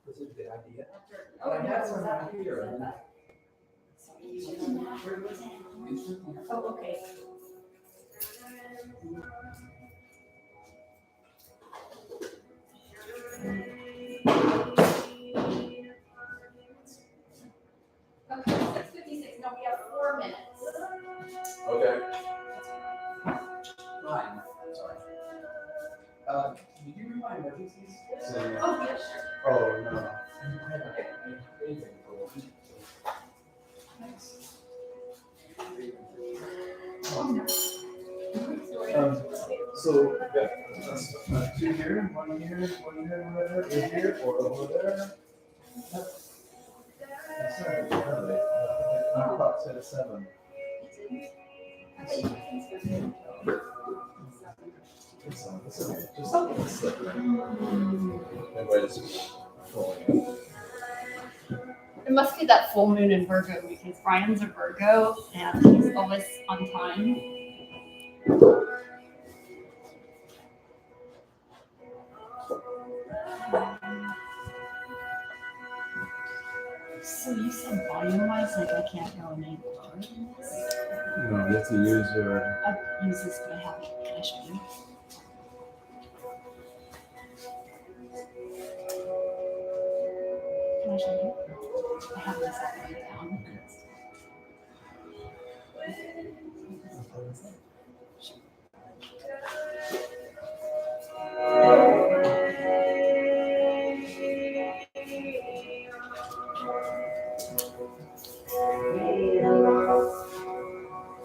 This is the idea. Oh, I no, had was some that out here. Oh, okay. Okay, 6:56. No, we have 4 minutes. Okay. Fine. Sorry. Did you read my emergencies? Oh, yeah, sure. Oh, no. I haven't anything for a week. Thanks. So, yeah, 2 here, 1 here, 1 here, whatever, in here, or over there. Sorry, I thought it said 7. It's okay. Just slip it. Everybody's falling out. It must be that full moon in Virgo because Brian's a Virgo and he's always on time. So you said volume-wise, like I can't go any lower than this? No, you have to use your. I've used this, but I haven't. Can I show you? Can I show you? I have this all the way down.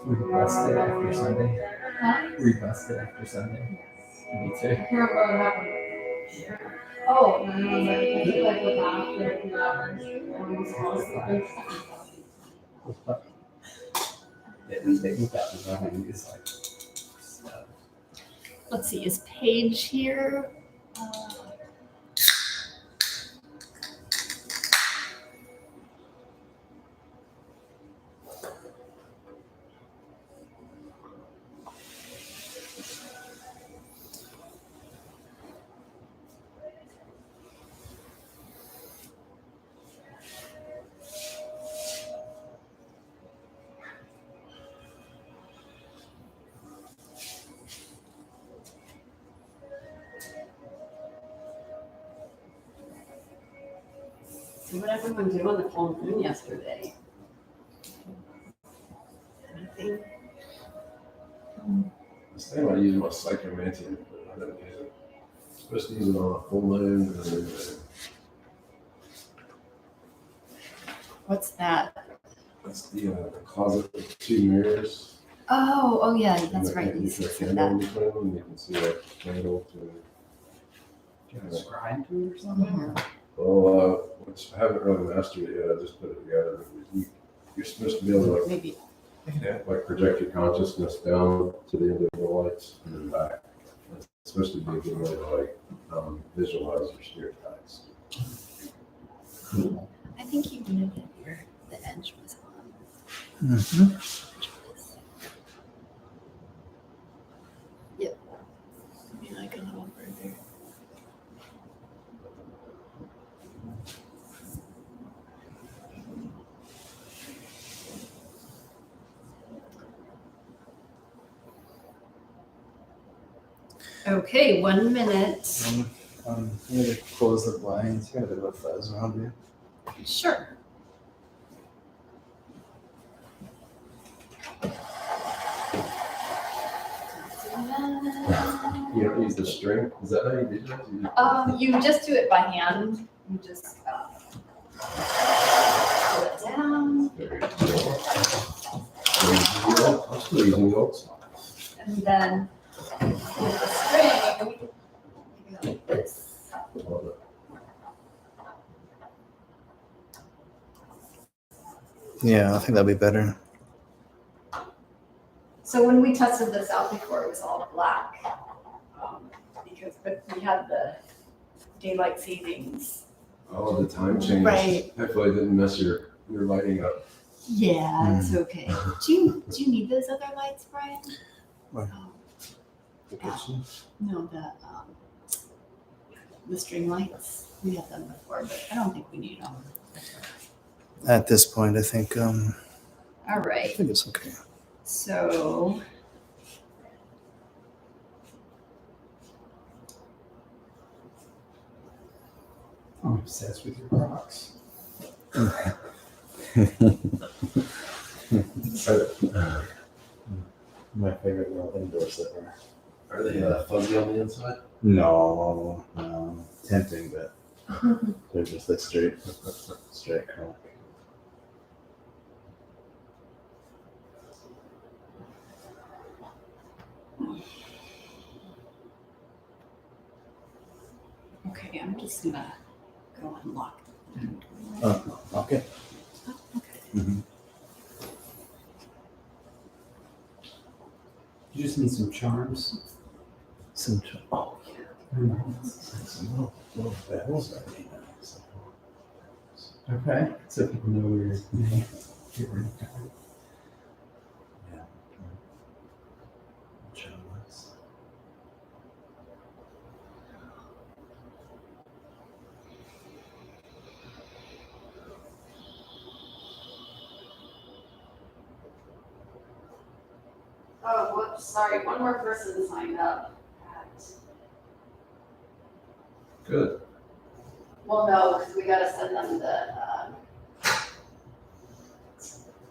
We busted after Sunday. Huh? We busted after Sunday. Me too. I can't remember what happened. Oh, no, I feel like we're back there a few hours. Let's see, is Paige here? So what everyone did on the full moon yesterday? Anything? This thing I use my psychomantic, but I don't use it. I'm supposed to use it on a full moon. What's that? That's the closet with 2 mirrors. Oh yeah, that's And right. You You put a said candle in that. between them, you can see like the candle to. Can I scribe to it or something? Mhm. Well, which I haven't really mastered it yet. I just put it together. You're supposed to be able to Maybe. like project your consciousness down to the individual lights and then back. It's supposed to be a good way to like visualize your spirit guides. Cool. I think you knew that the edge was on. Mm-hmm. Yep. Maybe like a little further. Okay, 1 minute. You need to close the blinds. You got a bit of a fuzz around you. Sure. You don't use the string. Is that how you do that? You just do it by hand. You just pull it down, Very cool. I'm still using those. and then with the string, you go like this. Love it. Yeah, I think that'd be better. So when we tested this out before, it was all black but we had the daylight savings. Oh, the time change. Right. Hopefully it didn't mess your lighting up. Yeah, it's okay. Do you need those other lights, Brian? What? The kitchen? No, the string lights. We had them before, but I don't think we need them. At this point, I think All I right. think it's okay. So I'm obsessed with your rocks. My favorite little indoor slipper. Are they fuzzy on the inside? No, tempting, but they're just like straight crack. okay, I'm just gonna go unlock them. Oh, okay. Okay. Mm-hmm. You just need some charms. Oh, Some little bells are really nice. Okay, so people know where you're Yeah. Charms. Oh, whoops, sorry, one more person signed up. Good. Well, no, because we gotta send them the,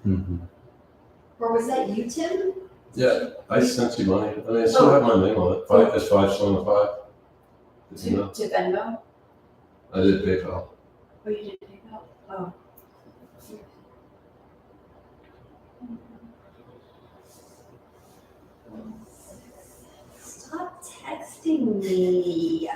Mm-hmm. or was that you, Tim? Yeah, I sent you money. I mean, I still have my name on it. It's 5 still on the 5. Did you know? To Venmo? I did PayPal. Oh, you did PayPal? Oh. Stop texting me.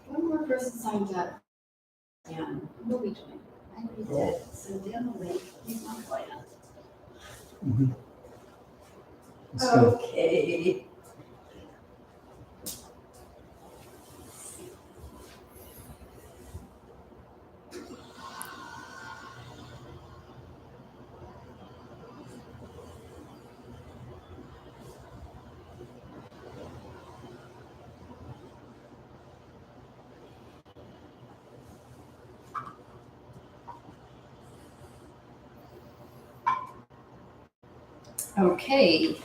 One more person signed up. Dan, what are we doing? I already did. So Dan will wait. He's my client. Mhm. That's good. Okay. Okay,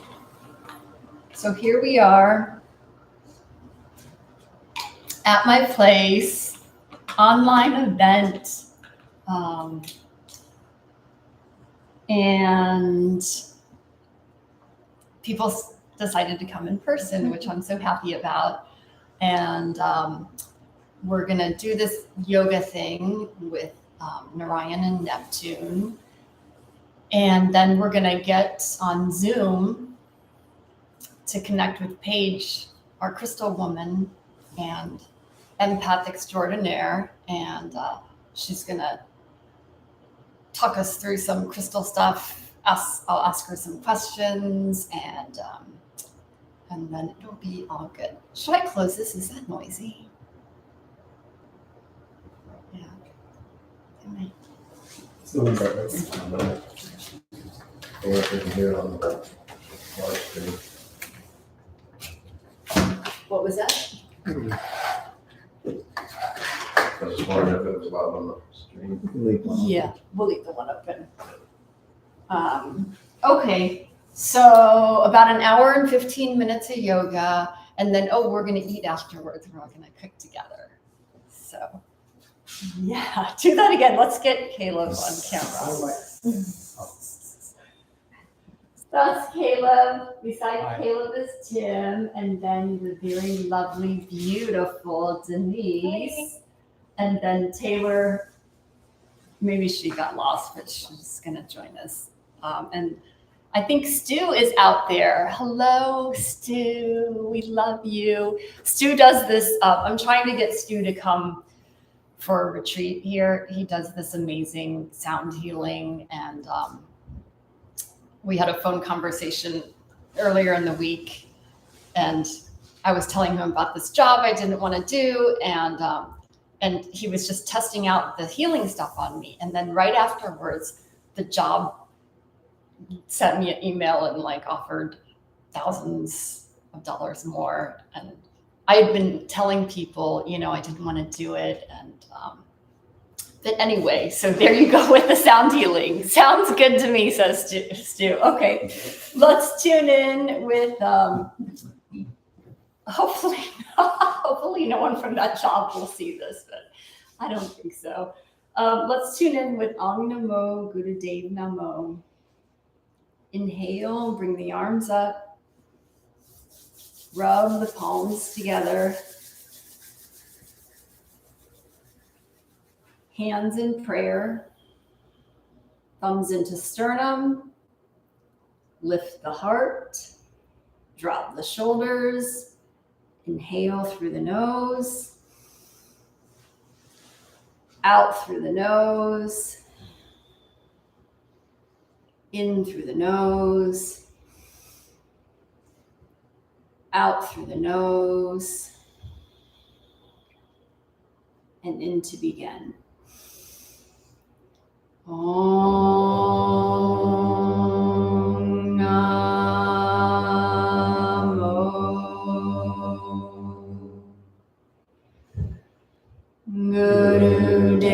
so here we are at my place, online event, and people decided to come in person, which I'm so happy about. And we're gonna do this yoga thing with Narayan and Neptune. And then we're gonna get on Zoom to connect with Paige, our crystal woman, and Empath Extraordinaire. And she's gonna talk us through some crystal stuff. I'll ask her some questions, and then it'll be all good. Should I close this? Is that noisy? Yeah. Am So what's that? I wonder if we can hear it on the live stream. What was that? I was just wondering if it was loud on the stream. Yeah, we'll leave the one open. Okay, so about an hour and 15 minutes of yoga, and then, we're gonna eat afterwards. We're all gonna cook together. So, yeah, do that again. Let's get Caleb on camera. That's Caleb. Beside Hi. Caleb is Tim, and then the very lovely, beautiful Denise. And then Taylor, maybe she got lost, but she's going to join us. And I think Stu is out there. Hello, Stu. We love you. Stu does this. I'm trying to get Stu to come for a retreat here. He does this amazing sound healing. And we had a phone conversation earlier in the week. And I was telling him about this job I didn't want to do. And And he was just testing out the healing stuff on me. And then right afterwards, the job sent me an email and like offered thousands of dollars more. And I had been telling people, you know, I didn't want to do it. And but anyway, so there you go with the sound healing. Sounds good to me, says Stu. Okay, let's tune in with hopefully no one from that job will see this, but I don't think so. Let's tune in with Om Namo Gurudev Namo. Inhale, bring the arms up. Rub the palms together. Hands in prayer. Thumbs into sternum. Lift the heart. Drop the shoulders. Inhale through the nose. Out through the nose. In through the nose. Out through the nose. And in to begin. Om Namo Gurudev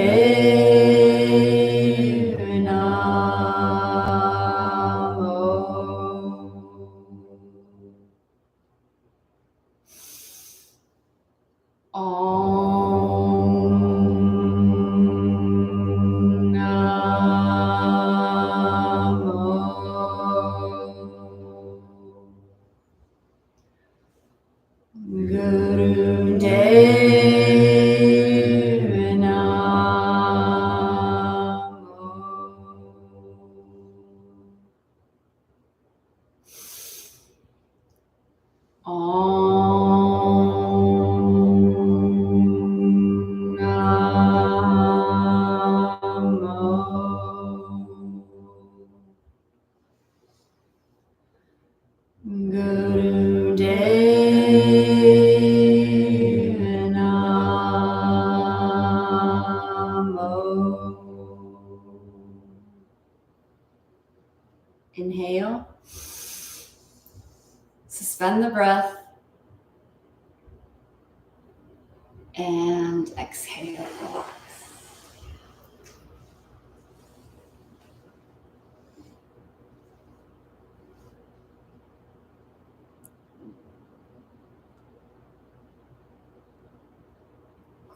Namo Inhale. Suspend the breath. And exhale, relax.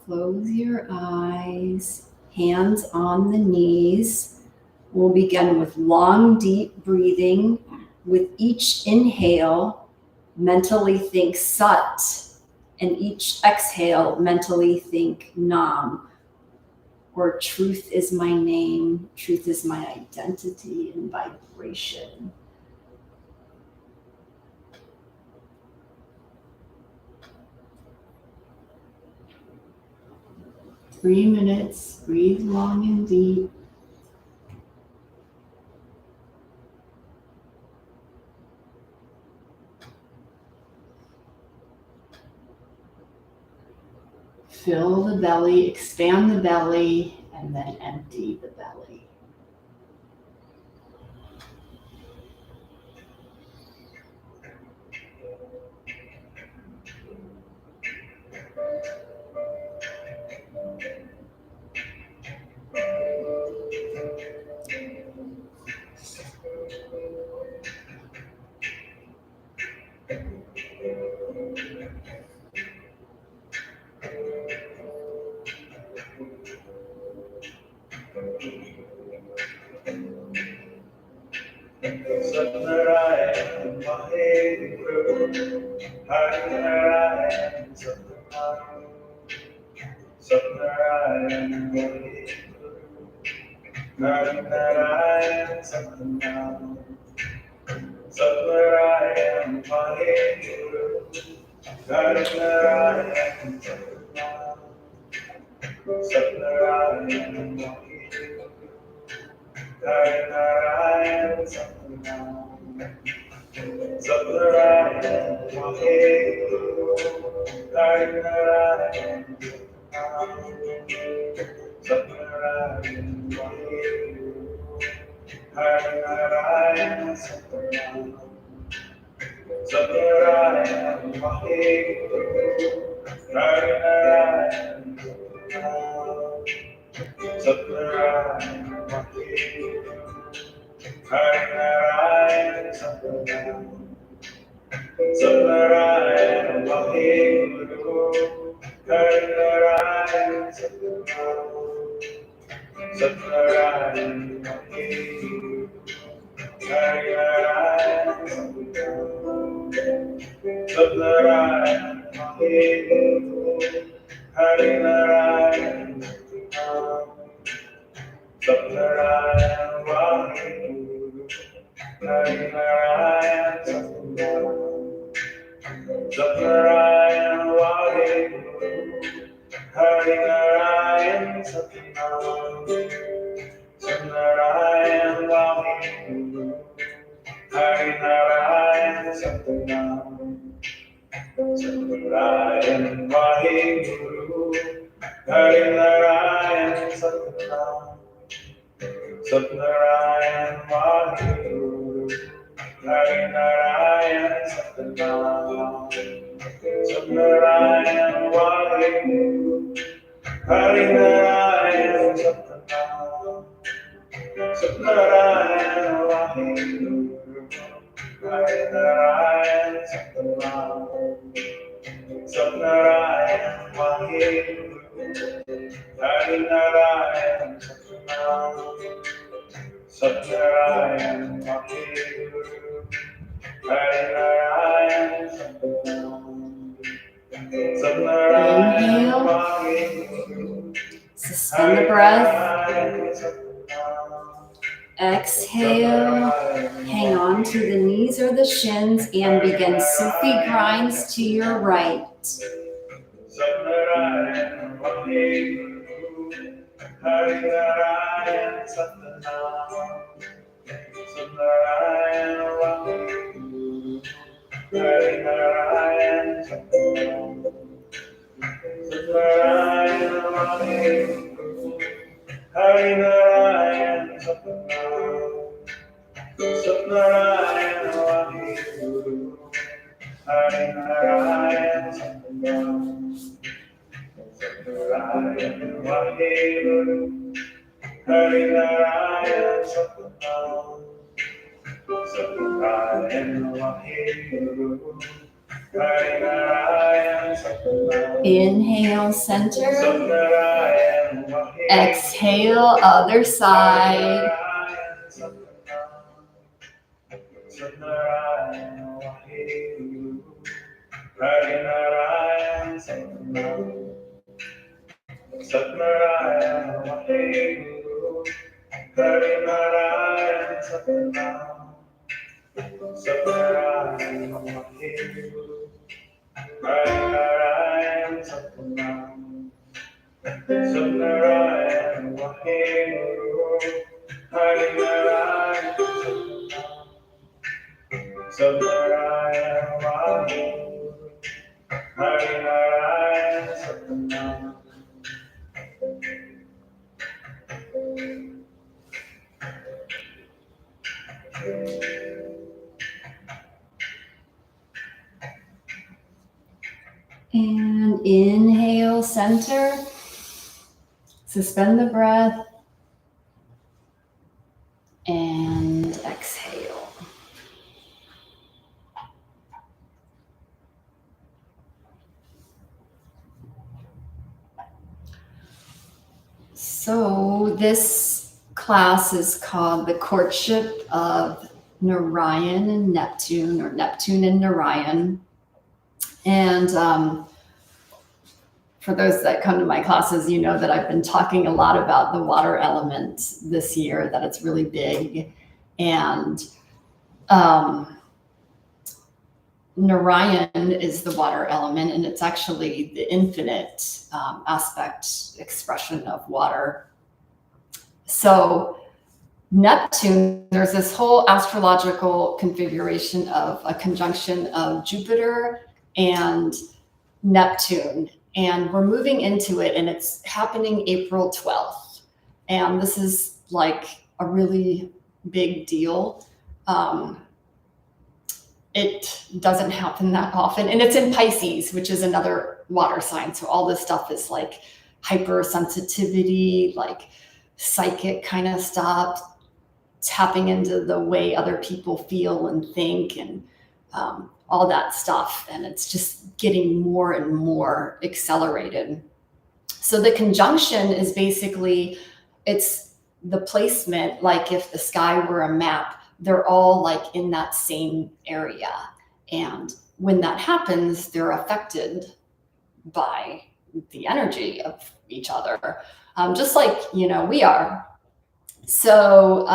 Close your eyes, hands on the knees. We'll begin with long, deep breathing. With each inhale, mentally think Sat, and each exhale, mentally think Nam, or truth is my name, truth is my identity and vibration. Three minutes, breathe long and deep. Fill the belly, expand the belly, and then empty the belly. Narayan, Narayan, Narayan, Subnarayan, Vaheguru, Narayan, Subnarayan, Vaheguru, Narayan, Subnarayan, Subnarayan, Vaheguru, Narayan, Subnarayan, Vaheguru, Narayan, Subnarayan, Vaheguru, Narayan, Subnarayan, Vaheguru, Narayan, Subnarayan, Vaheguru, Narayan, Subnarayan, Vaheguru, Narayan, Subnarayan, Vaheguru, Narayan, Subnarayan, Vaheguru, Narayan, Subnarayan, Vaheguru, Narayan, Subnarayan, Vaheguru, Narayan, Subnarayan, Vaheguru, Narayan, Subnarayan, Vaheguru, Narayan, Subnarayan, Vaheguru, Suspend the breath. Exhale. Hang on to the knees or the shins and begin Sufi grinds to your right. Subnarayan, Vaheguru, Narayan, Subnarayan, Vaheguru, Narayan, Subnarayan, Vaheguru, Narayan, Subnarayan, Vaheguru, Narayan, Subnarayan, Vaheguru, Narayan, Subnarayan, Vaheguru, Narayan, Inhale, center. Subnarayan, Vaheguru, Exhale, other side. Subnarayan, Vaheguru, Narayan, Subnarayan, Vaheguru, Narayan, Subnarayan, Vaheguru, Narayan, Subnarayan, Vaheguru, Narayan, Subnarayan, Vaheguru, Narayan, And inhale, center. Suspend the breath. And exhale. So this class is called the Courtship of Narayan and Neptune, or Neptune and Narayan. And for those that come to my classes, you know that I've been talking a lot about the water element this year, that it's really big. And Narayan is the water element, and it's actually the infinite aspect, expression of water. So Neptune, there's this whole astrological configuration of a conjunction of Jupiter and Neptune, and we're moving into it, and it's happening April 12th. And this is like a really big deal. It doesn't happen that often. And it's in Pisces, which is another water sign. So all this stuff is like hypersensitivity, like psychic kind of stuff, tapping into the way other people feel and think, and all that stuff. And it's just getting more and more accelerated. So the conjunction is basically, it's the placement, like if the sky were a map, they're all like in that same area. And when that happens, they're affected by the energy of each other, just like, you know, we are. So,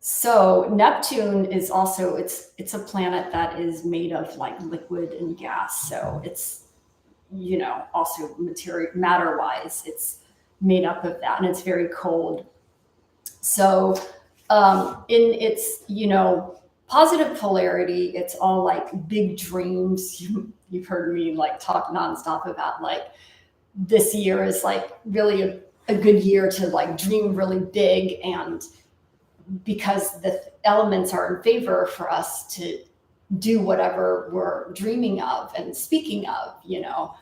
so Neptune is also, it's a planet that is made of like liquid and gas. So it's, you know, also matter wise, it's made up of that, and it's very cold. So in its, you know, positive polarity, it's all like big dreams. You've heard me like talk nonstop about like this year is like really a good year to like dream really big, and because the elements are in favor for us to do whatever we're dreaming of and speaking of, you know,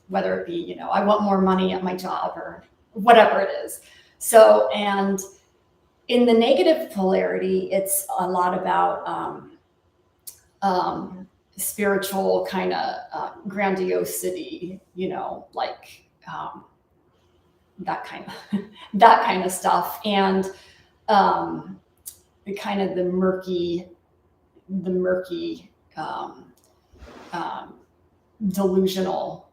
whether it be, you know, I want more money at my job or whatever it is. So, and in the negative polarity, it's a lot about spiritual kind of grandiosity, you know, like that kind of stuff, and the kind of the murky delusional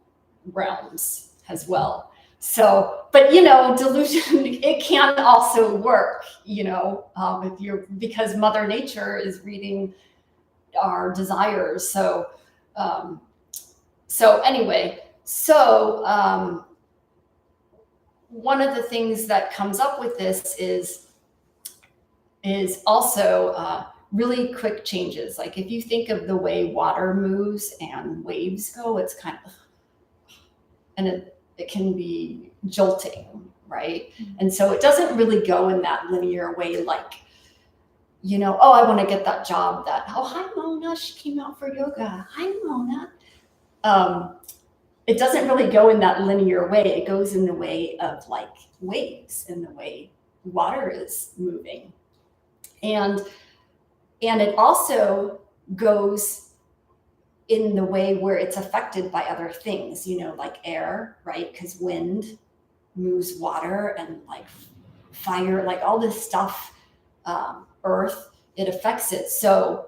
realms as well. So, but you know, delusion, it can also work, you know, because Mother Nature is reading our desires. So, anyway, one of the things that comes up with this is also really quick changes. Like if you think of the way water moves and waves go, it's kind of, and it can be jolting, right? And so it doesn't really go in that linear way, like, you know, oh, I want to get that job that, oh, hi, Mona, she came out for yoga. Hi, Mona. It doesn't really go in that linear way. It goes in the way of like waves, in the way water is moving. And it also goes in the way where it's affected by other things, you know, like air, right? Because wind moves water, and like fire, like all this stuff, earth, it affects it. So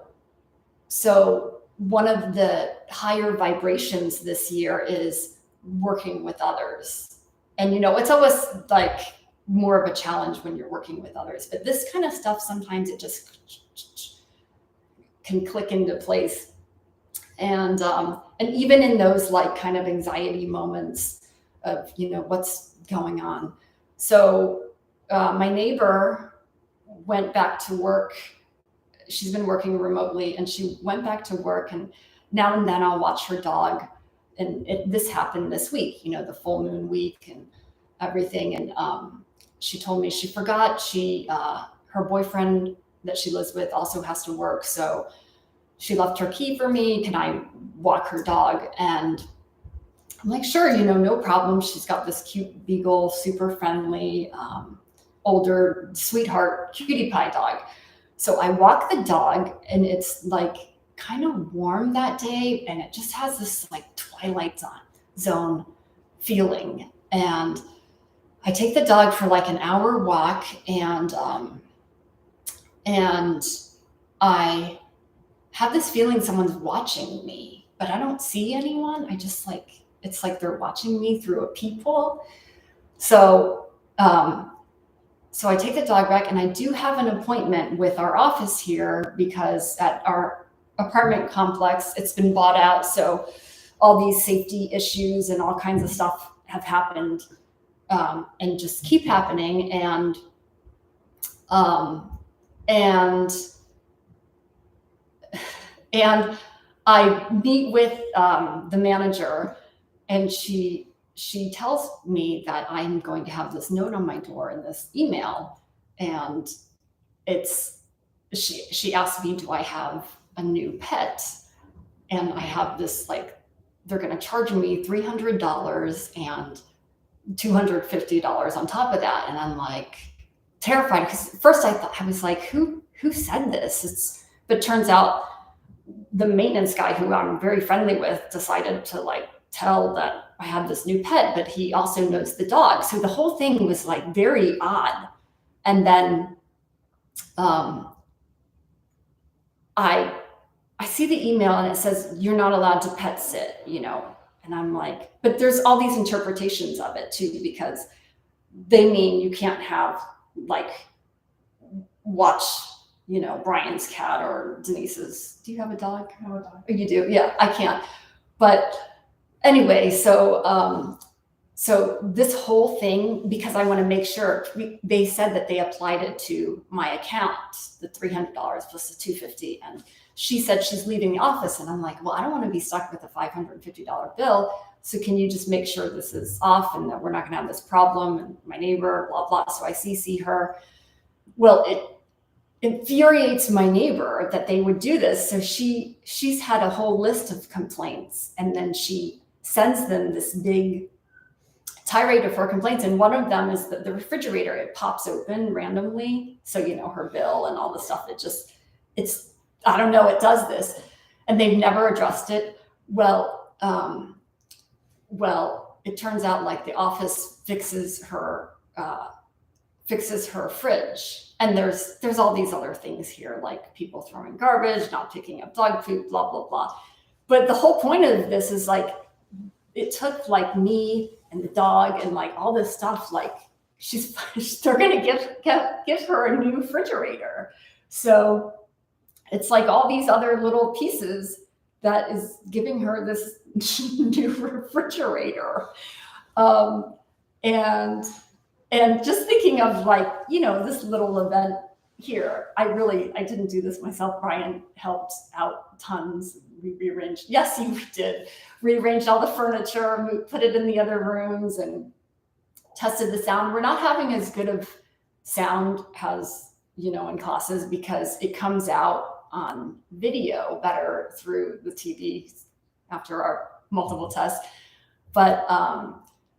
one of the higher vibrations this year is working with others. And, you know, it's always like more of a challenge when you're working with others, but this kind of stuff, sometimes it just can click into place. And even in those like kind of anxiety moments of, you know, what's going on. So my neighbor went back to work. She's been working remotely, and she went back to work, and now and then I'll watch her dog. And this happened this week, you know, the full moon week and everything. And she told me she forgot her boyfriend that she lives with also has to work. So she left her key for me. Can I walk her dog? And I'm like, sure, you know, no problem. She's got this cute beagle, super friendly, older sweetheart cutie pie dog. So I walk the dog, and it's like kind of warm that day, and it just has this like Twilight Zone feeling. And I take the dog for like an hour walk, and I have this feeling someone's watching me, but I don't see anyone. I just like, it's like they're watching me through a peephole. So I take the dog back, and I do have an appointment with our office here, because at our apartment complex, it's been bought out. So all these safety issues and all kinds of stuff have happened, and just keep happening. And I meet with the manager, and she she tells me that I'm going to have this note on my door in this email, and she asked me, do I have a new pet? And I have this, like, they're going to charge me $300 and $250 on top of that. And I'm like terrified, because first I was like, who said this? But turns out the maintenance guy, who I'm very friendly with, decided to like tell that I have this new pet, but he also knows the dog. So the whole thing was like very odd. And then I see the email and it says, you're not allowed to pet sit, you know? And I'm like, but there's all these interpretations of it too, because they mean you can't have like, watch, you know, Brian's cat or Denise's. Do you have a dog? I have a dog. Oh, you do? Yeah, I can't. But anyway, so this whole thing, because I want to make sure, they said that they applied it to my account, the $300 plus the $250, and she said she's leaving the office, and I'm like, well, I don't want to be stuck with a $550 bill. So can you just make sure this is off and that we're not going to have this problem? And my neighbor, blah, blah. So I CC her. Well, it infuriates my neighbor that they would do this. So she's had a whole list of complaints, and then she sends them this big tirade of her complaints. And one of them is that the refrigerator, it pops open randomly. So, you know, her bill and all the stuff, I don't know, it does this, and they've never addressed it. Well, it turns out like the office fixes her fridge, and there's all these other things here, like people throwing garbage, not picking up dog food, blah blah blah. But the whole point of this is like, it took like me and the dog and like all this stuff. Like they're gonna give her a new refrigerator, so it's like all these other little pieces that is giving her this new refrigerator. And just thinking of like, you know, this little event here, I didn't do this myself. Brian helped out tons. We rearranged. Yes, you did. Rearranged all the furniture, put it in the other rooms, and tested the sound. We're not having as good of sound as, you know, in classes, because it comes out on video better through the TV after our multiple tests. But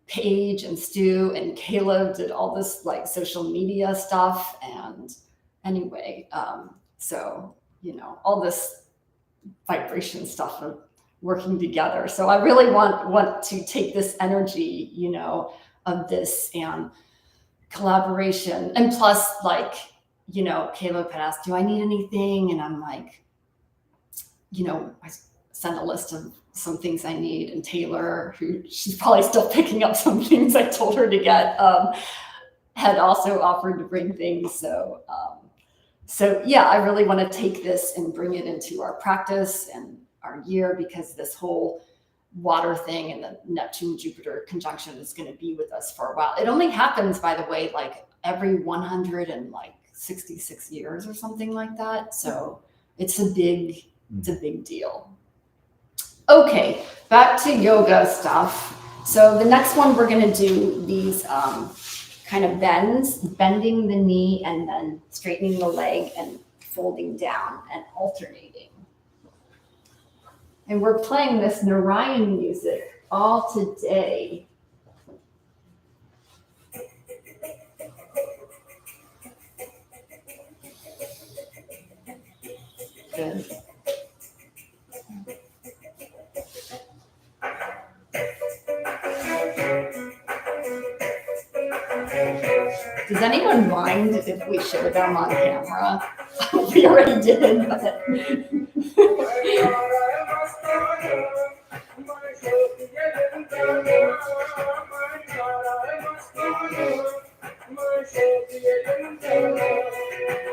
Paige and Stu and Caleb did all this like social media stuff. And anyway, so, you know, all this vibration stuff of working together. So I really want to take this energy, you know, of this and collaboration. And plus, like, you know, Caleb had asked, do I need anything? And I'm like, you know, I sent a list of some things I need. And Taylor, who she's probably still picking up some things I told her to get, had also offered to bring things. So yeah, I really want to take this and bring it into our practice and our year, because this whole water thing and the Neptune-Jupiter conjunction is going to be with us for a while. It only happens, by the way, like every 166 years or something like that. So it's a big deal. Okay, back to yoga stuff. So the next one, we're going to do these kind of bends, bending the knee and then straightening the leg and folding down and alternating. And we're playing this Narayan music all today. Good. Does anyone mind if we show them on camera? We already did, but...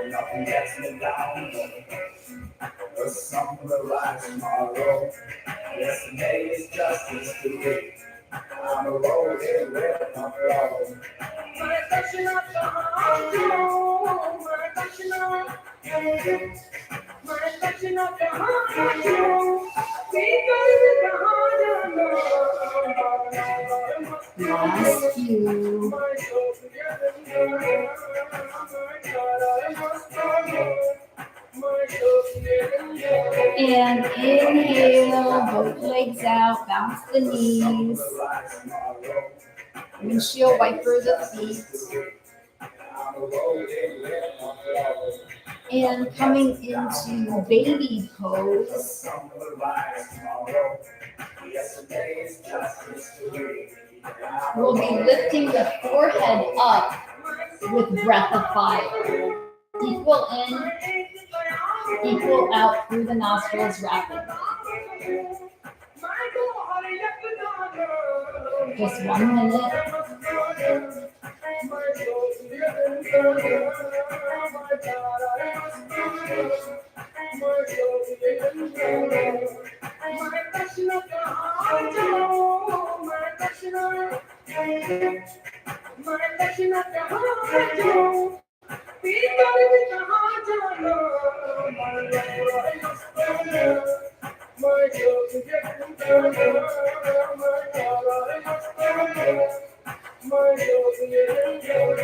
Nothing gets me down. The sun will rise tomorrow. Yesterday is just history. I'm a road here with my flow. My affection of the heart, my affection of the heart, we go with the heart of love. And inhale, both legs out, bounce the knees, windshield wiper the feet. And coming into baby pose. We'll be lifting the forehead up with breath of fire. Equal in, equal out through the nostrils rapidly. Just 1 minute.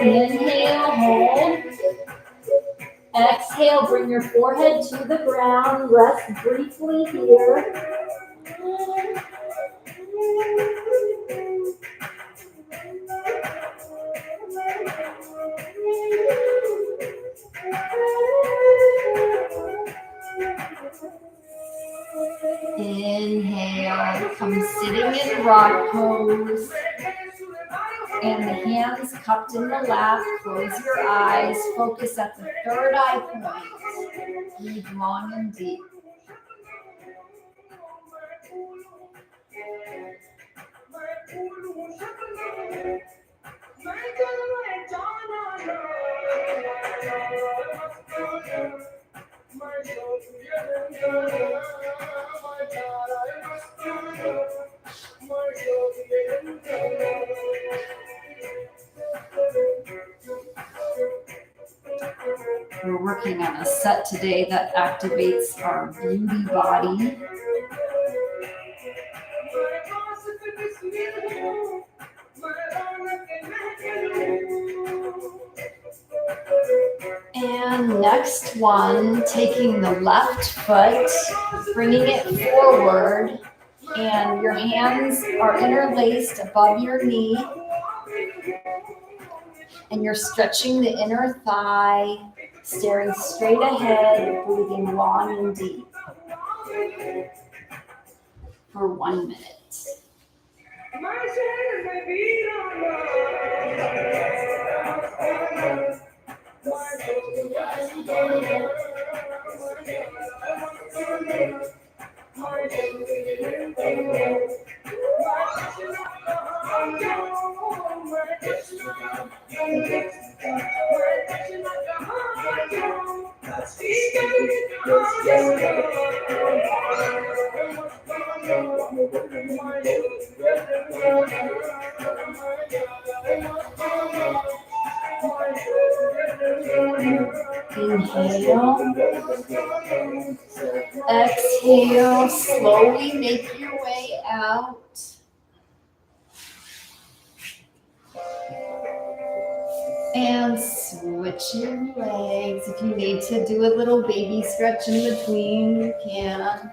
Inhale, hold. Exhale, bring your forehead to the ground. Rest briefly here. Inhale, come sitting in rock pose. And the hands cupped in the lap. Close your eyes. Focus at the third eye point. Breathe long and deep. We're working on a set today that activates our beauty body. And next one, taking the left foot, bringing it forward, and your hands are interlaced above your knee. And you're stretching the inner thigh, staring straight ahead, breathing long and deep for 1 minute. Inhale. Exhale, slowly make your way out. And switch your legs. If you need to do a little baby stretch in between, you can.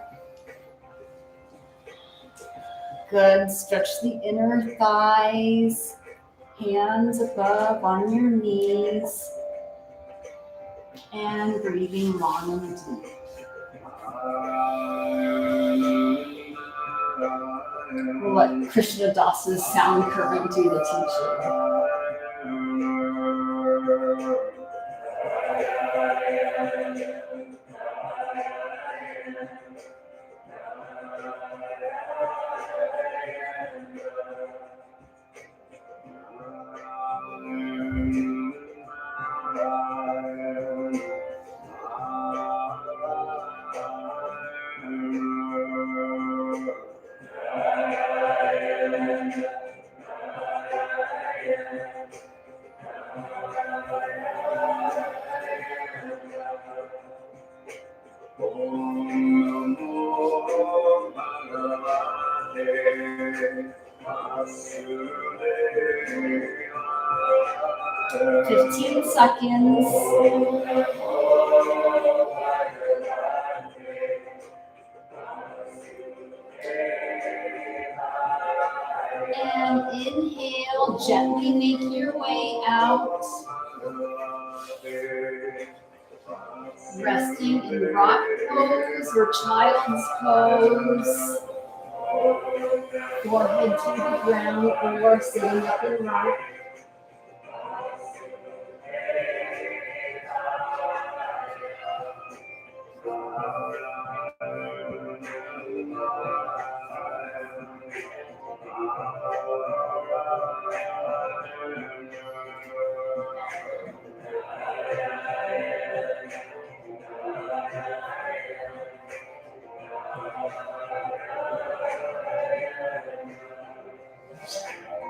Good. Stretch the inner thighs. Hands above on your knees. And breathing long and deep. We'll let Krishna Das's sound current do the teaching. 15 seconds. And inhale, gently make your way out. Resting in rock pose or child's pose. Forehead to the ground or sitting up in rock.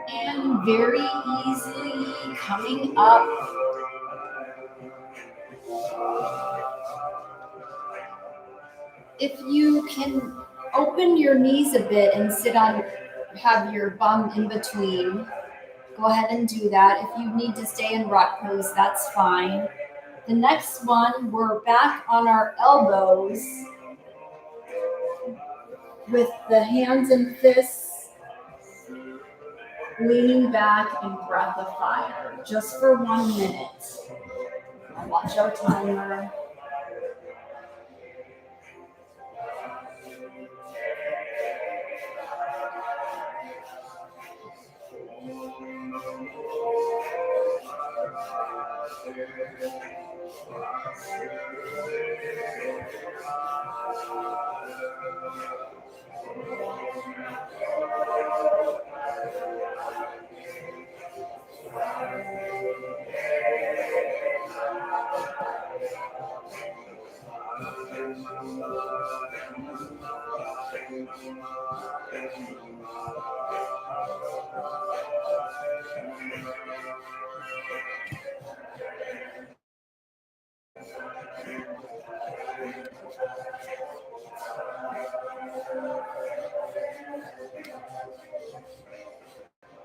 And very easily coming up. If you can open your knees a bit and have your bum in between, go ahead and do that. If you need to stay in rock pose, that's fine. The next one, we're back on our elbows with the hands and fists leaning back and breath of fire, just for 1 minute. I'll watch our timer.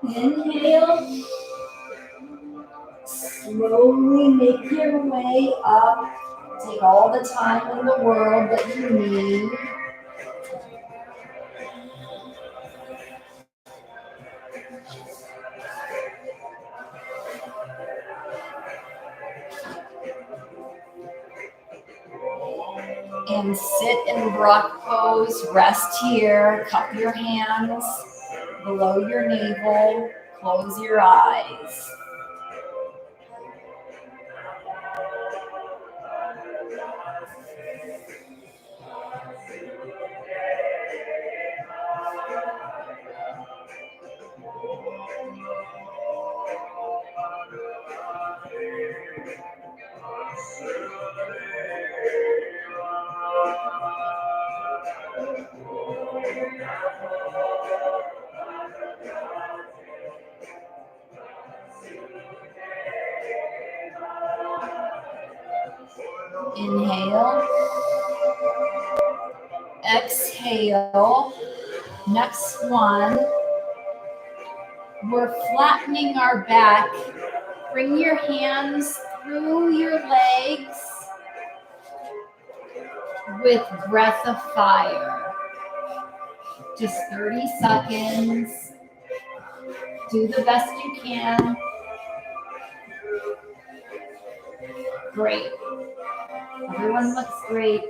Inhale. Slowly make your way up. Take all the time in the world that you need. And sit in rock pose. Rest here. Cup your hands below your navel. Close your eyes. Inhale. Exhale. Next one. We're flattening our back. Bring your hands through your legs with breath of fire. Just 30 seconds. Do the best you can. Great. Everyone looks great.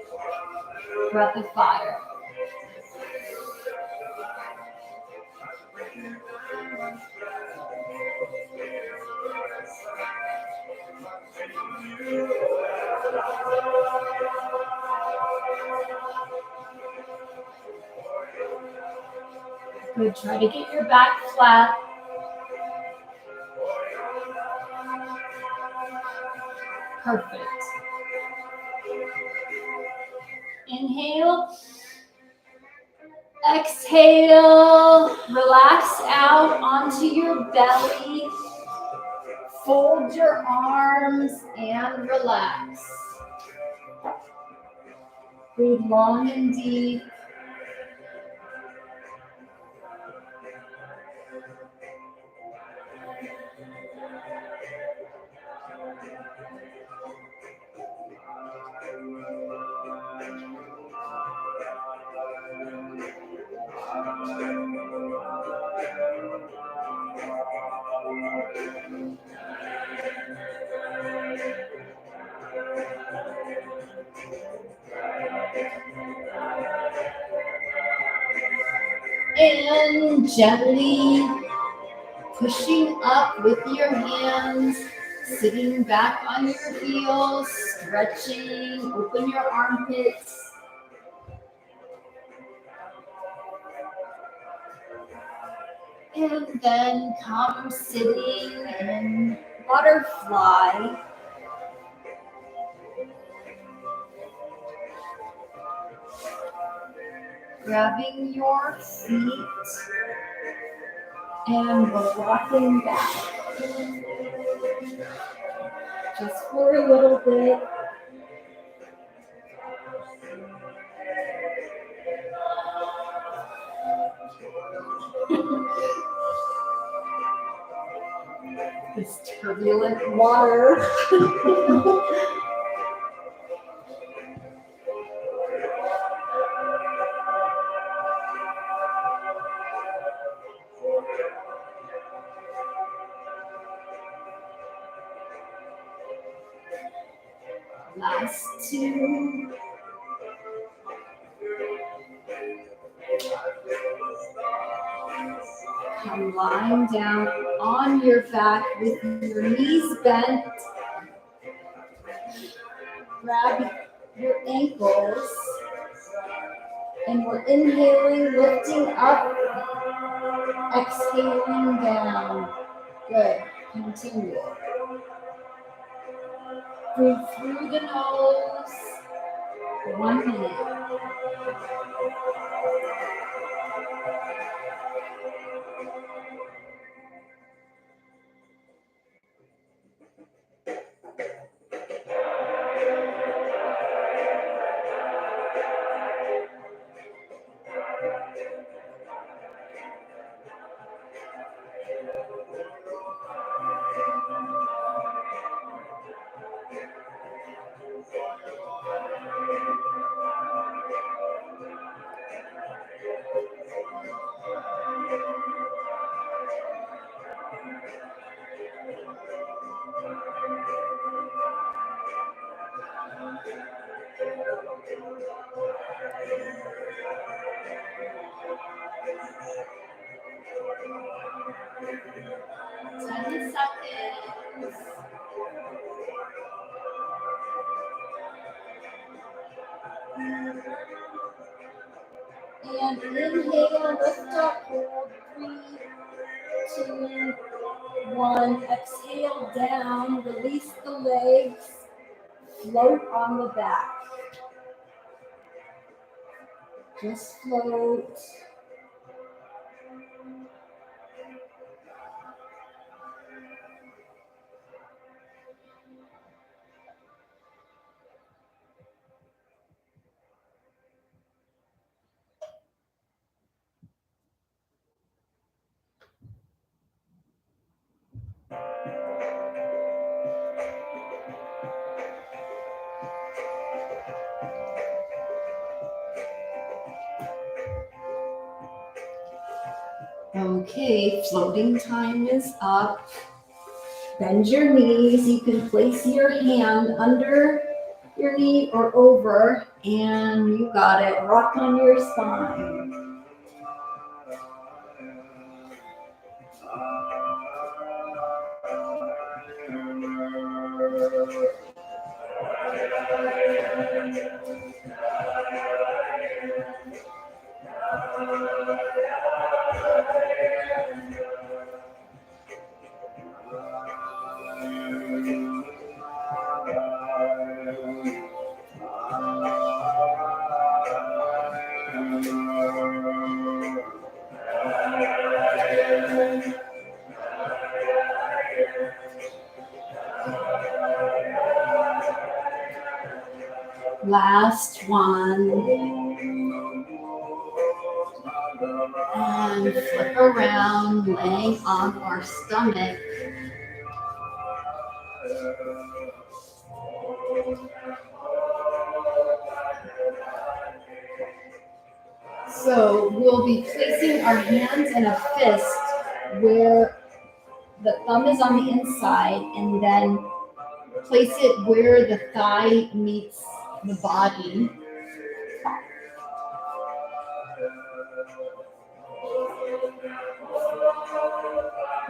Breath of fire. Good. Try to get your back flat. Perfect. Inhale. Exhale. Relax out onto your belly. Fold your arms and relax. Breathe long and deep. And gently pushing up with your hands, sitting back on your heels, stretching, open your armpits. And then come sitting in butterfly. Grabbing your feet and rocking back. Just for a little bit. This turbulent water. Last two. Come lying down on your back with your knees bent. Grab your ankles. And we're inhaling, lifting up, exhaling down. Good. Continue. Breathe through the nose. 1 minute. Seconds. And inhale, lift up, hold, 3, 2, 1. Exhale down, release the legs, float on the back. Just float. Okay, floating time is up. Bend your knees. You can place your hand under your knee or over, and you got it. Rock on your spine. Last one. And flip around, laying on our stomach. So we'll be placing our hands in a fist where the thumb is on the inside, and then place it where the thigh meets the body.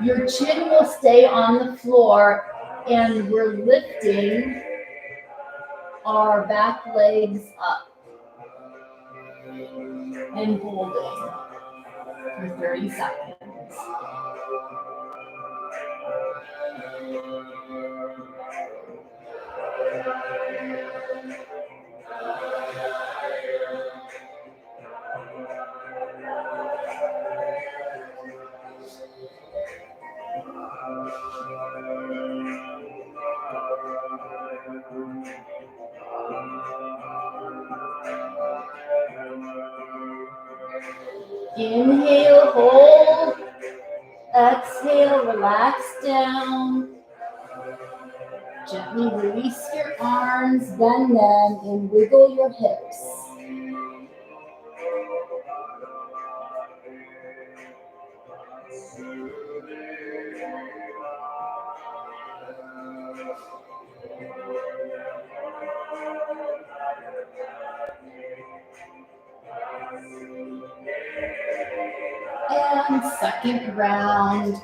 Your chin will stay on the floor, and we're lifting our back legs up and holding for 30 seconds. Inhale, hold. Exhale, relax down. Gently release your arms, bend them, and wiggle your hips. And second round,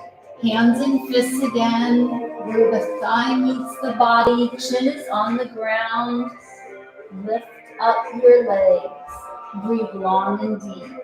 hands and fists again, where the thigh meets the body, chin is on the ground. Lift up your legs. Breathe long and deep.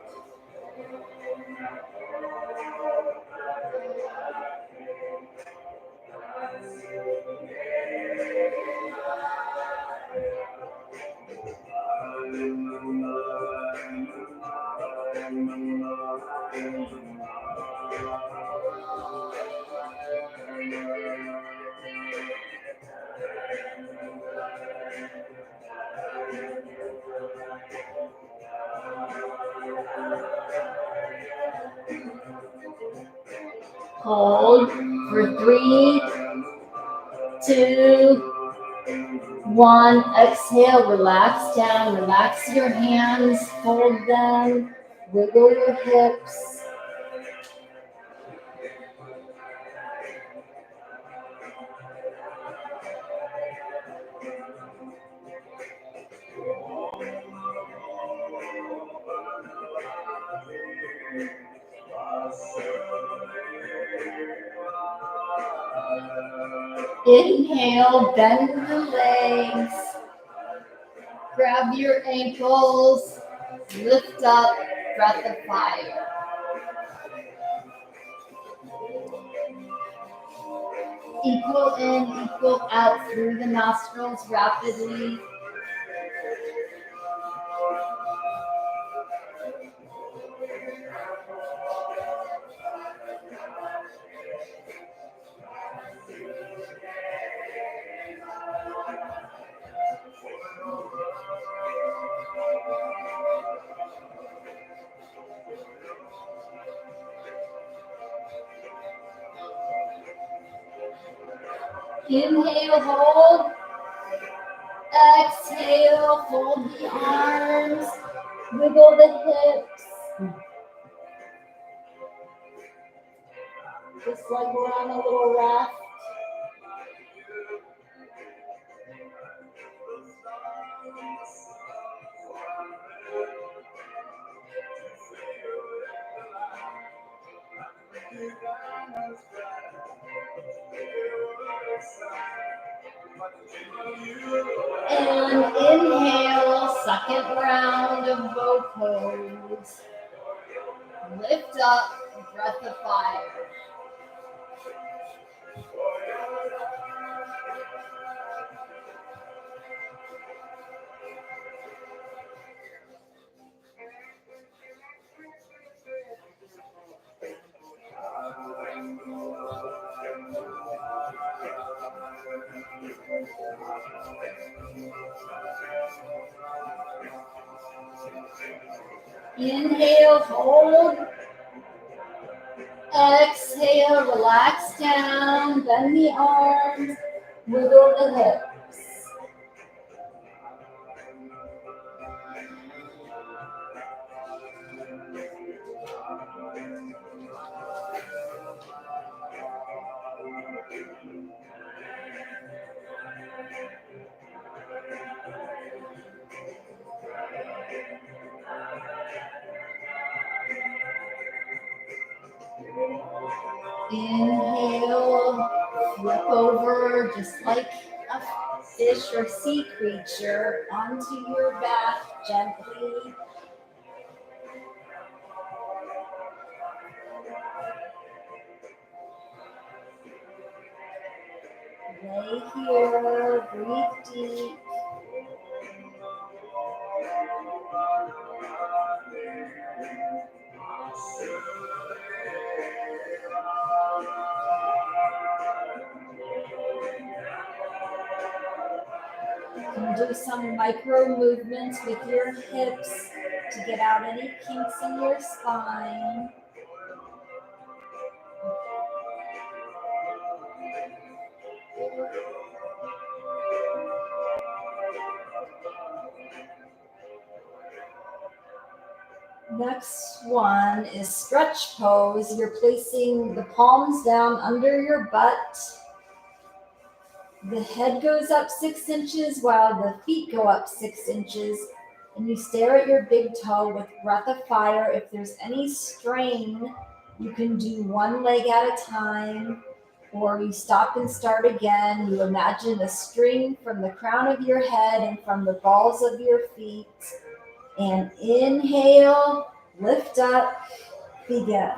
Hold for 3, 2, 1. Exhale, relax down, relax your hands, fold them, wiggle your hips. Inhale, bend the legs, grab your ankles, lift up, breath of fire. Equal in, equal out through the nostrils rapidly. Inhale, hold. Exhale, fold the arms, wiggle the hips. Just like we're on a little raft. And inhale, second round of bow pose. Lift up, breath of fire. Inhale, hold. Exhale, relax down, bend the arms, wiggle the hips. Inhale, flip over just like a fish or sea creature onto your back gently. Lay here, breathe deep. You can do some micro movements with your hips to get out any kinks in your spine. Next one is stretch pose. You're placing the palms down under your butt. The head goes up 6 inches while the feet go up 6 inches. And you stare at your big toe with breath of fire. If there's any strain, you can do one leg at a time, or you stop and start again. You imagine a string from the crown of your head and from the balls of your feet. And inhale, lift up, begin.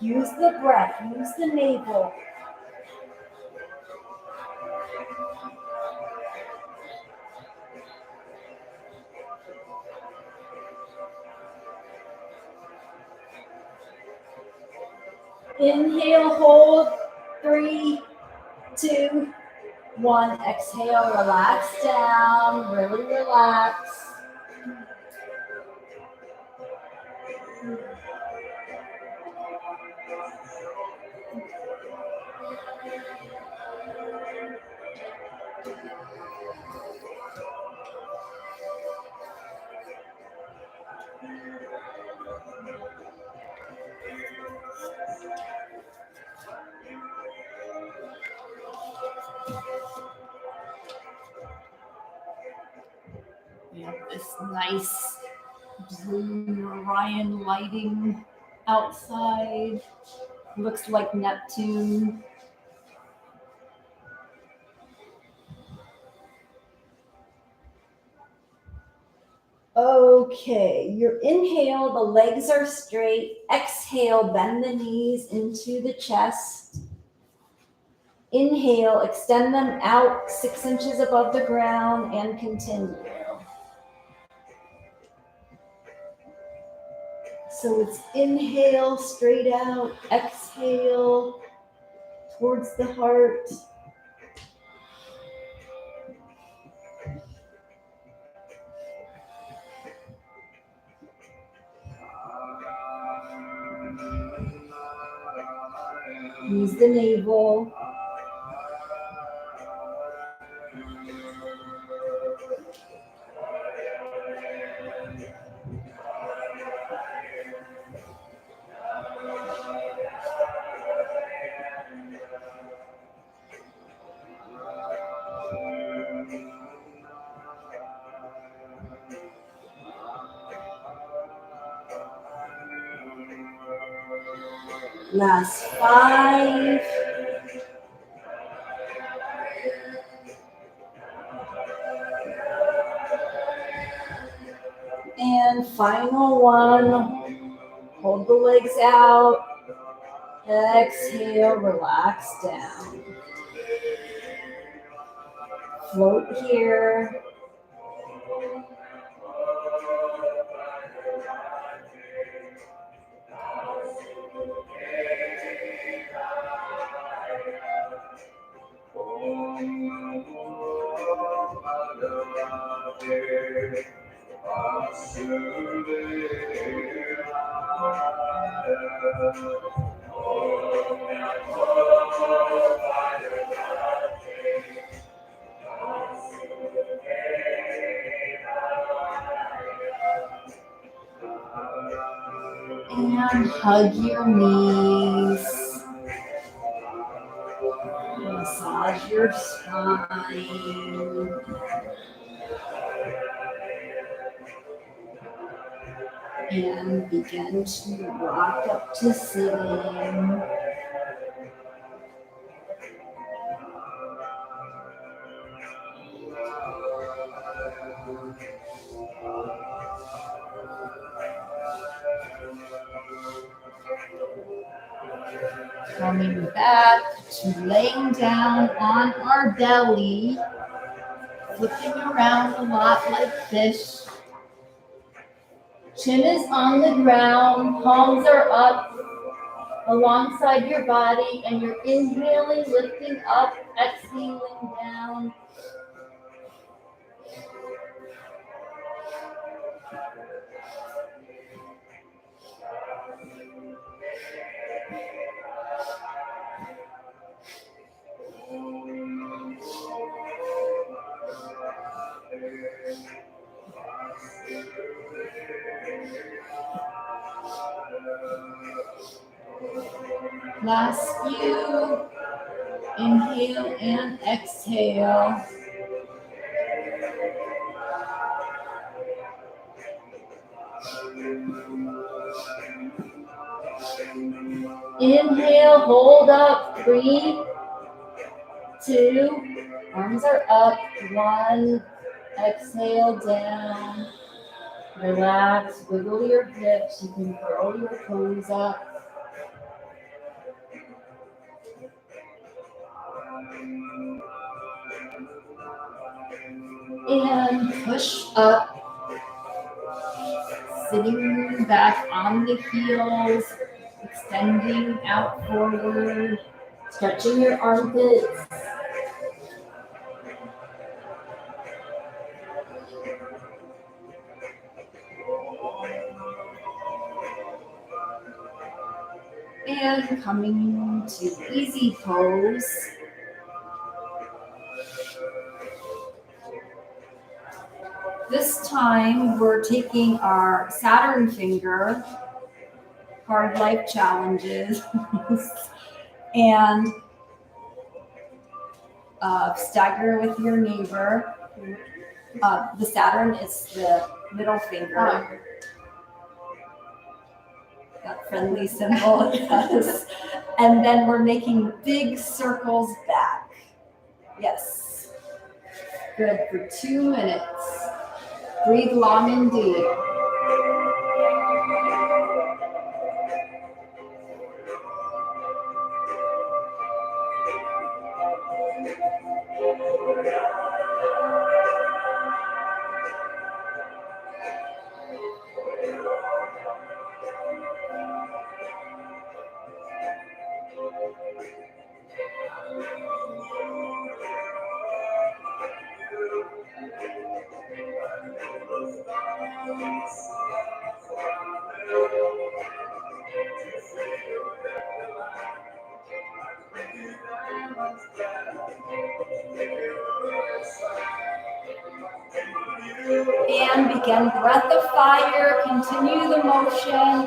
Use the breath, use the navel. Inhale, hold, 3, 2, 1. Exhale, relax down, really relax. We have this nice blue Narayan lighting outside. Looks like Neptune. Okay, your inhale, the legs are straight. Exhale, bend the knees into the chest. Inhale, extend them out 6 inches above the ground and continue. So it's inhale, straight out, exhale, towards the heart. Use the navel. Last 5. And final one. Hold the legs out. Exhale, relax down. Float here. And hug your knees. Massage your spine. And begin to rock up to sitting. Coming back to laying down on our belly, flipping around a lot like fish. Chin is on the ground, palms are up alongside your body, and you're inhaling, lifting up, exhaling down. Last few. Inhale and exhale. Inhale, hold up, 3, 2, arms are up, 1, exhale down. Relax, wiggle your hips, you can curl your toes up. And push up, sitting back on the heels, extending out forward, stretching your armpits. And coming to easy pose. This time we're taking our Saturn finger, hard life challenges, and stagger with your neighbor. The Saturn is the middle finger. That friendly symbol, yes. And then we're making big circles back. Yes. Good for 2 minutes. Breathe long and deep. And begin breath of fire, continue the motion.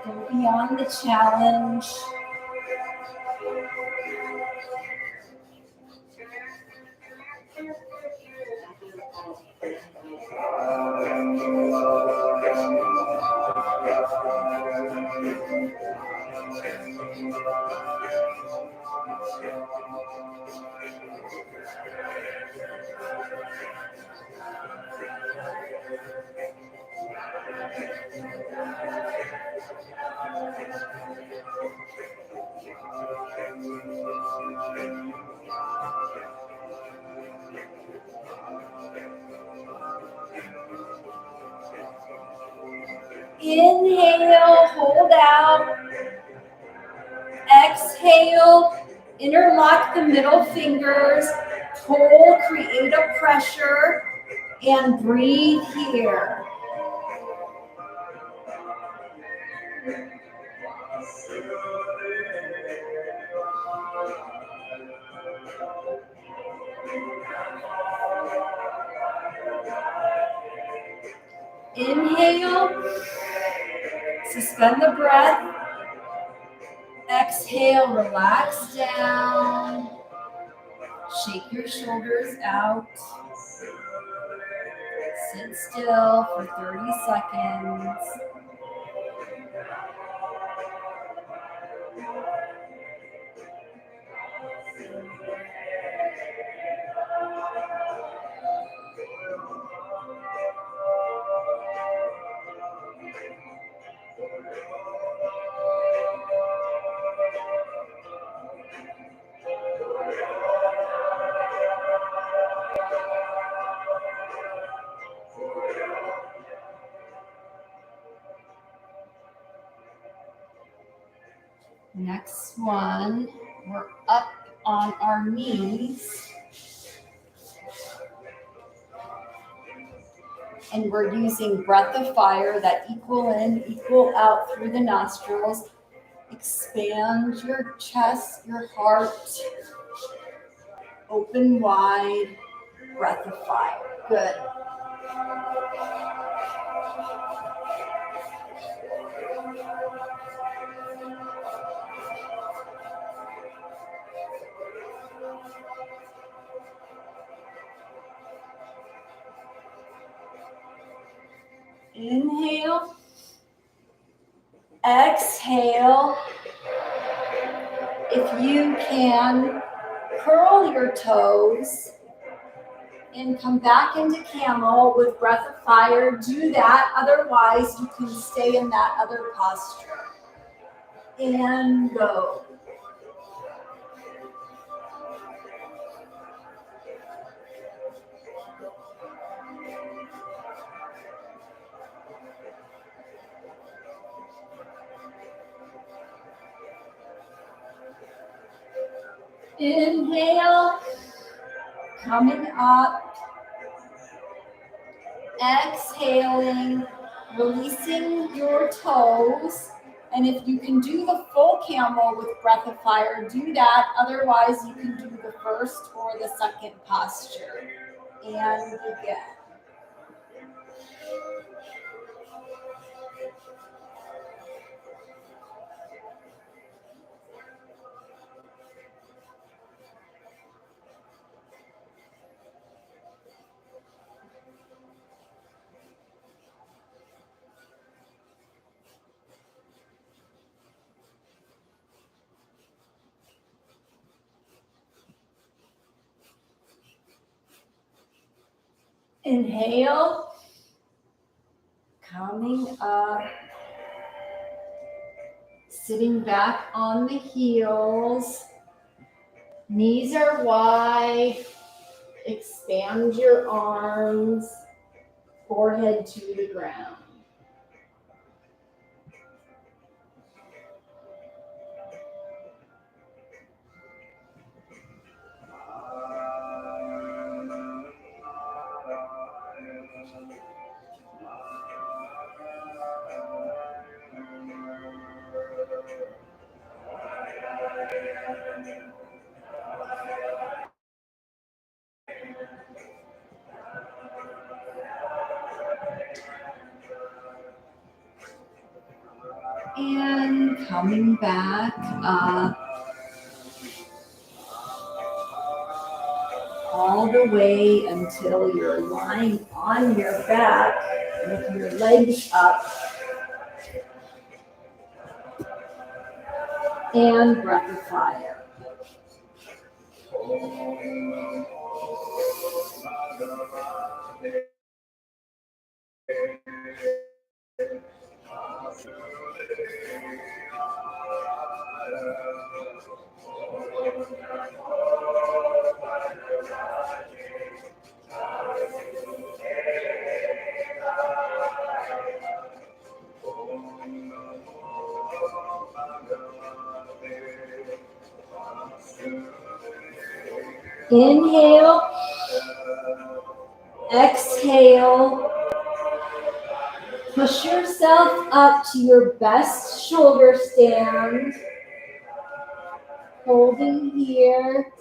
Go beyond the challenge. Inhale, hold out. Exhale, interlock the middle fingers. Pull, create a pressure, and breathe here. Inhale, suspend the breath. Exhale, relax down. Shake your shoulders out. Sit still for 30 seconds. Next one, we're up on our knees. And we're using breath of fire that equal in, equal out through the nostrils. Expand your chest, your heart. Open wide, breath of fire. Good. Inhale. Exhale. If you can, curl your toes and come back into camel with breath of fire. Do that. Otherwise, you can stay in that other posture. And go. Inhale, coming up. Exhaling, releasing your toes. And if you can do the full camel with breath of fire, do that. Otherwise, you can do the first or the second posture. And begin. Inhale, coming up, sitting back on the heels, knees are wide, expand your arms, forehead to the ground. And coming back up all the way until you're lying on your back with your legs up. And breath of fire. Inhale, exhale. Push yourself up to your best shoulder stand. Holding here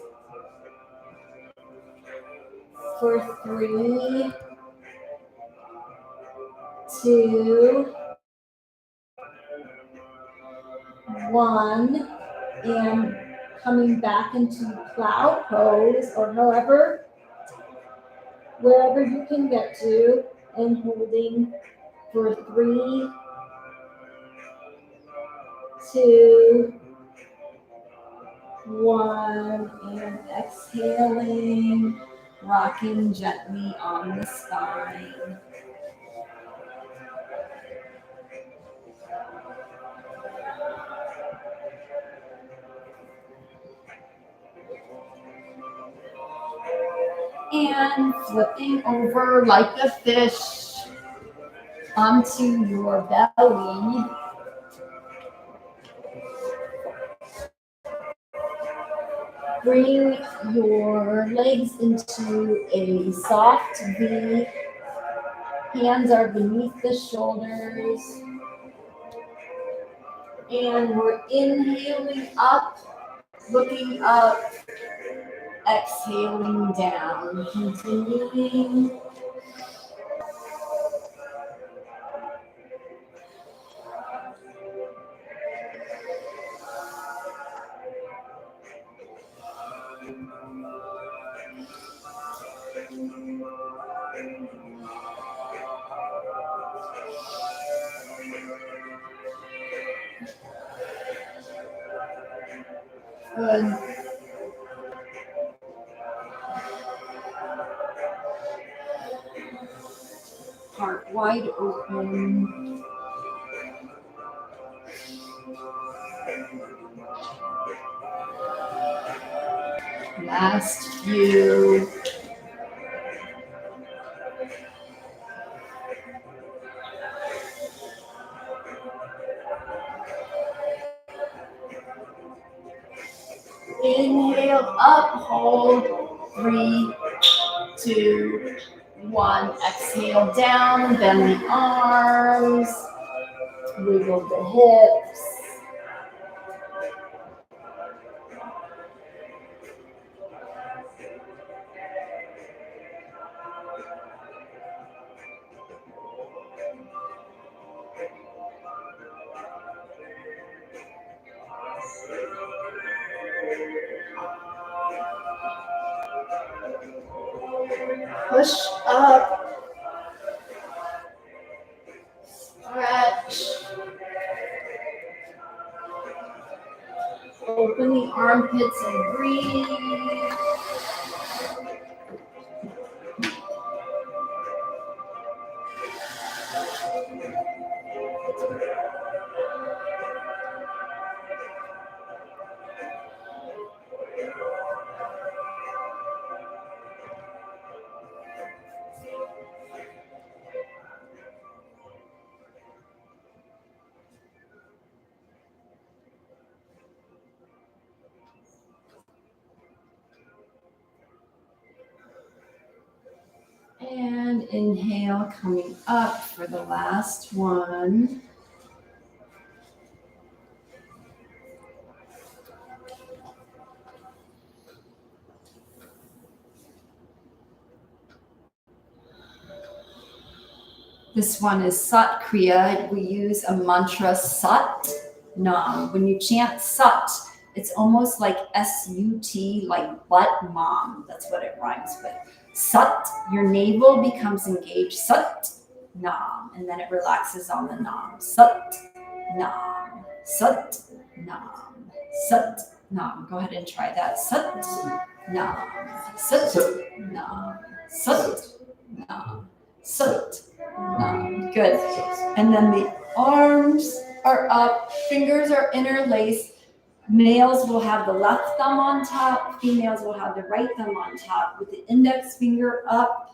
for 3, 2, 1, and coming back into cloud pose, or wherever you can get to, and holding for 3, 2, 1, and exhaling, rocking gently on the spine. And flipping over like a fish onto your belly. Bring your legs into a soft V. Hands are beneath the shoulders. And we're inhaling up, looking up, exhaling down. Continuing. Good. Heart wide open. Last few. Inhale up, hold. 3, 2, 1. Exhale down, bend the arms, wiggle the hips. Push up, stretch, open the armpits and breathe. And inhale, coming up for the last one. This one is Sat Kriya. We use a mantra Sat Nam. When you chant Sat, it's almost like S-U-T, like butt mom. That's what it rhymes with. Sat, your navel becomes engaged. Sat Nam. And then it relaxes on the Nam. Sat Nam. Sat Nam. Sat Nam. Go ahead and try that. Sat Nam. Sat Nam. Sat Nam. Sat Nam. Good. And then the arms are up, fingers are interlaced. Males will have the left thumb on top, females will have the right thumb on top with the index finger up,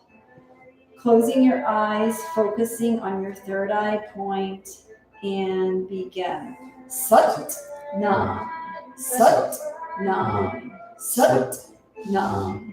closing your eyes, focusing on your third eye point, and begin. Sat Nam. Sat Nam. Sat Nam.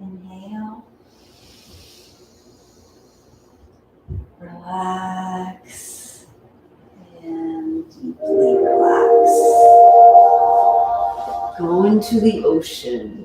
Inhale. Relax. And deeply relax. Go into the ocean.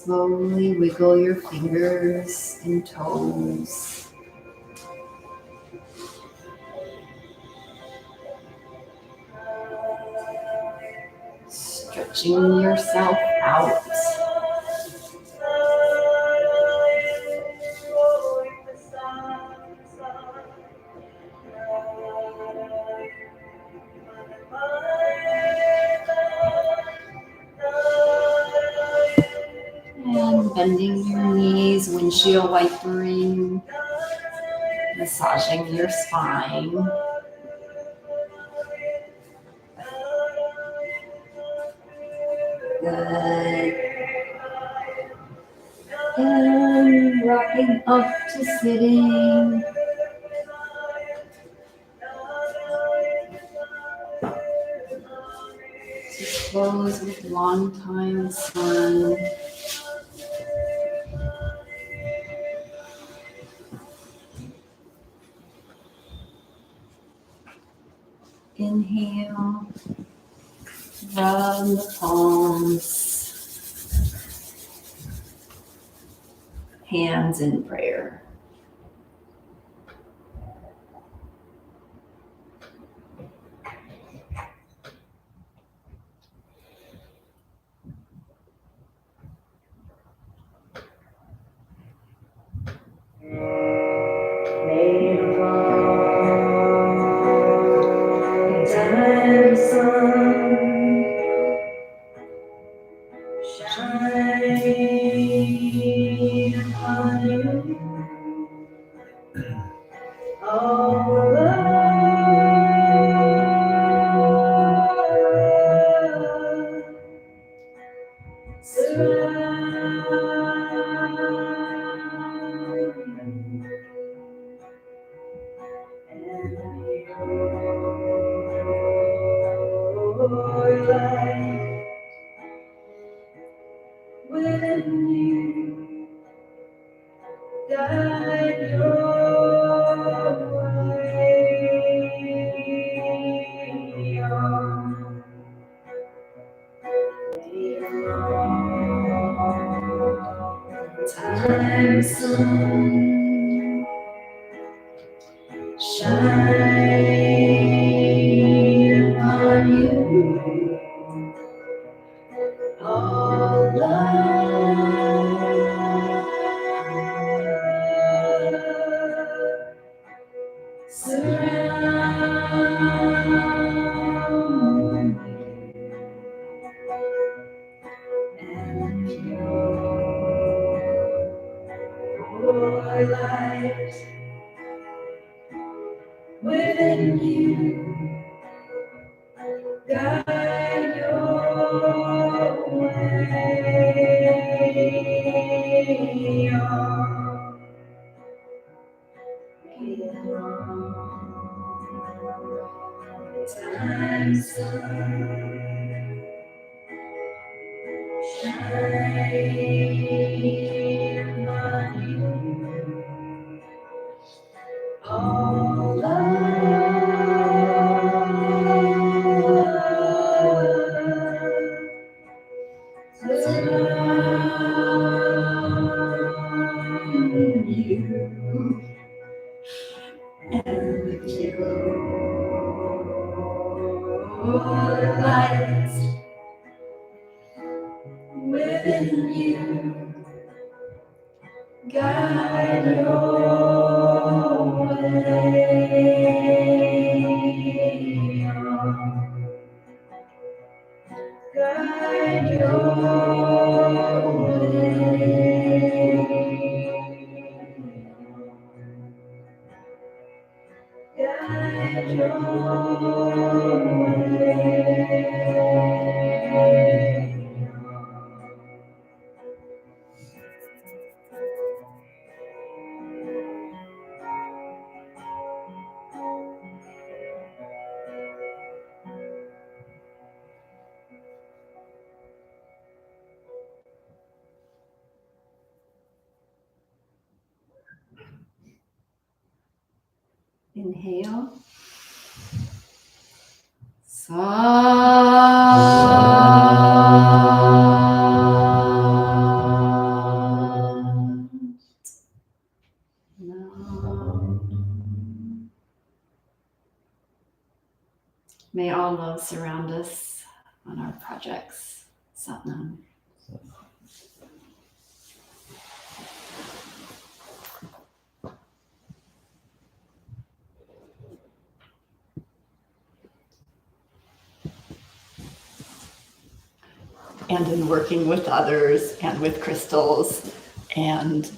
Slowly wiggle your fingers and toes. Stretching yourself out. And bending your knees, windshield wipering, massaging your spine. Good. And rocking up to sitting. Just close with long time sun. Inhale, rub the palms, hands in prayer. Inhale. Sa. May all love surround us on our projects. Satnam. And in working with others and with crystals and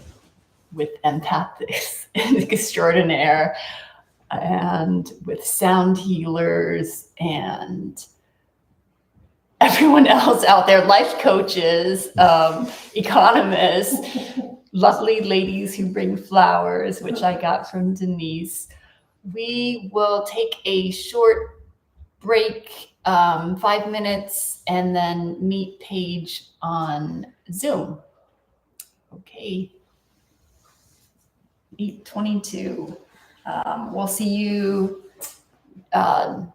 with Empath and Extraordinaire and with sound healers and everyone else out there, life coaches, economists, lovely ladies who bring flowers, which I got from Denise. We will take a short break, 5 minutes, and then meet Paige on Zoom. Okay. 8:22. We'll see you a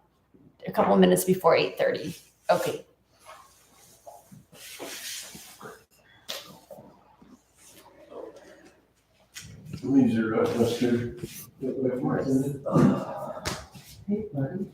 couple of minutes before 8:30. Okay. Use your mustard. Hey, buddy.